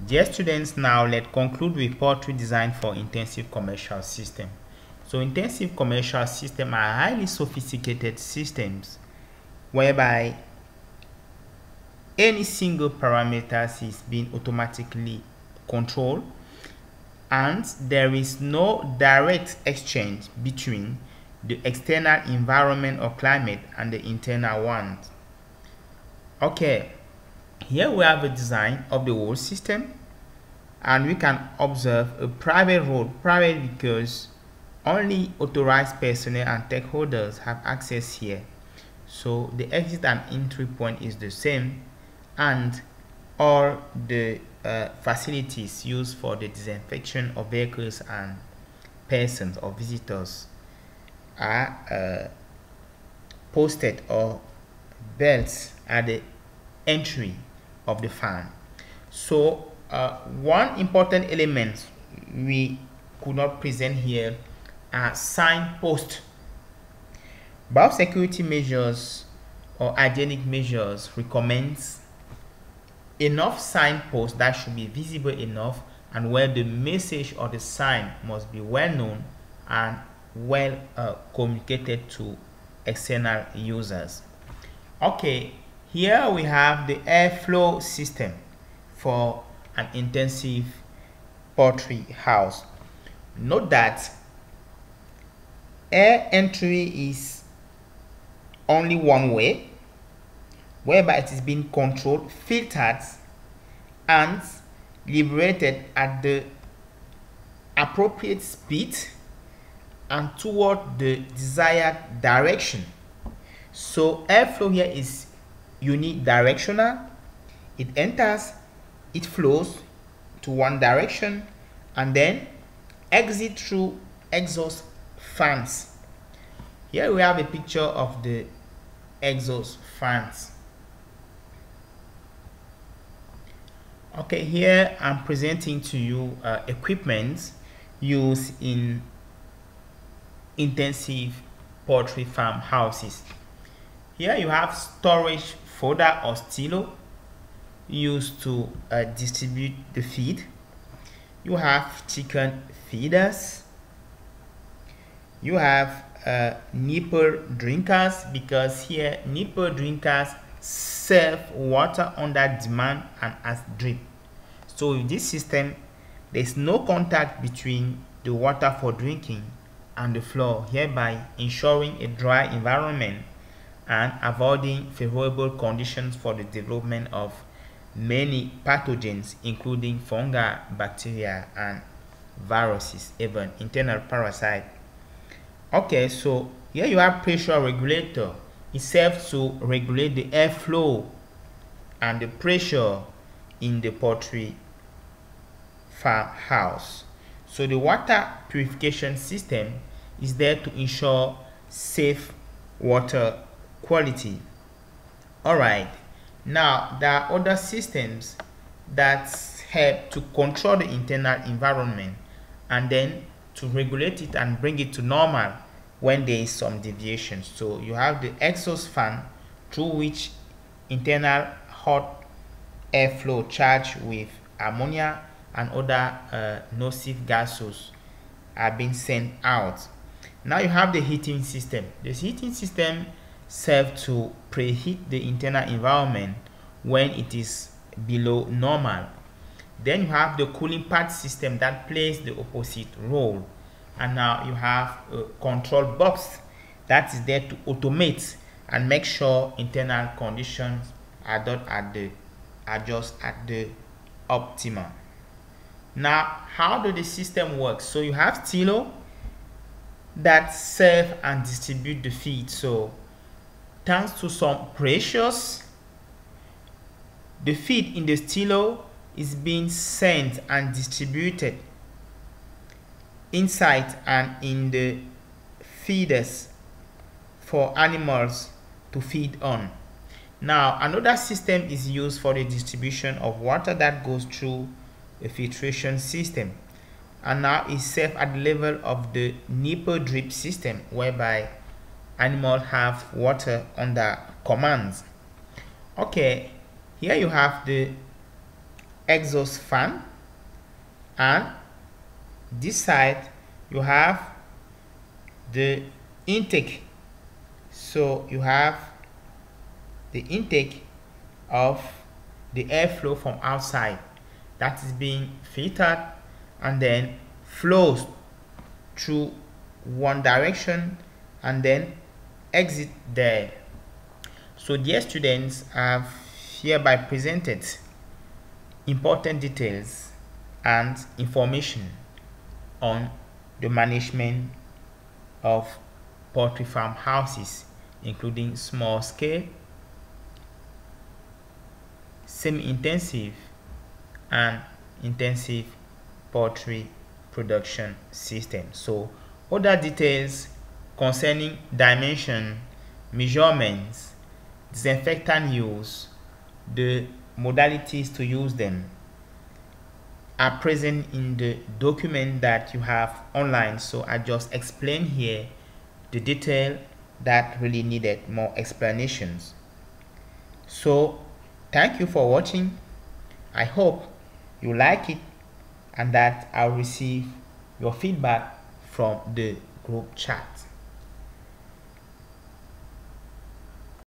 Dear students, now let's conclude with poultry design for intensive commercial system. So intensive commercial systems are highly sophisticated systems whereby any single parameters is being automatically controlled and there is no direct exchange between the external environment or climate and the internal ones. Okay, here we have a design of the whole system and we can observe a private road, private because only authorized personnel and stakeholders have access here. So the exit and entry point is the same and all the facilities used for the disinfection of vehicles and persons or visitors are posted or belts at the entry of the farm. So one important element we could not present here are signposts. Biosecurity measures or hygienic measures recommends enough signposts that should be visible enough and where the message or the sign must be well known and well communicated to external users. Okay, here we have the airflow system for an intensive poultry house. Note that air entry is only one way, whereby it is being controlled, filtered, and liberated at the appropriate speed and toward the desired direction. So airflow here is unidirectional. It enters, it flows to one direction and then exit through exhaust fans. Here we have a picture of the exhaust fans. Okay, here I'm presenting to you equipment used in intensive poultry farm houses. Here you have storage fodder or silo used to distribute the feed. You have chicken feeders. You have nipple drinkers, because here nipple drinkers serve water under demand and as drip. So with this system, there is no contact between the water for drinking and the floor, hereby ensuring a dry environment and avoiding favorable conditions for the development of many pathogens including fungi, bacteria and viruses, even internal parasites. Okay, so here you have pressure regulator. It serves to regulate the airflow and the pressure in the poultry farmhouse. So the water purification system is there to ensure safe water quality. Alright, now there are other systems that help to control the internal environment and then to regulate it and bring it to normal when there is some deviation. So you have the exhaust fan, through which internal hot airflow charged with ammonia and other nocive gases are being sent out. Now you have the heating system. This heating system serves to preheat the internal environment when it is below normal. Then you have the cooling pad system that plays the opposite role. And now you have a control box that is there to automate and make sure internal conditions are done at the optimum. Now, how do the system work? So you have silo that serve and distribute the feed. So thanks to some pressures, the feed in the silo is being sent and distributed inside and in the feeders for animals to feed on. Now another system is used for the distribution of water that goes through a filtration system, and now is served at the level of the nipple drip system, whereby animals have water under commands. Okay, here you have the exhaust fan, and this side you have the intake. So you have the intake of the airflow from outside that is being filtered and then flows through one direction and then exit there. So dear students, I have hereby presented important details and information on the management of poultry farm houses, including small scale, semi-intensive and intensive poultry production system. So other details concerning dimension, measurements, disinfectant use, the modalities to use them are present in the document that you have online. So I just explained here the detail that really needed more explanations. So thank you for watching. I hope you like it and that I'll receive your feedback from the group chat.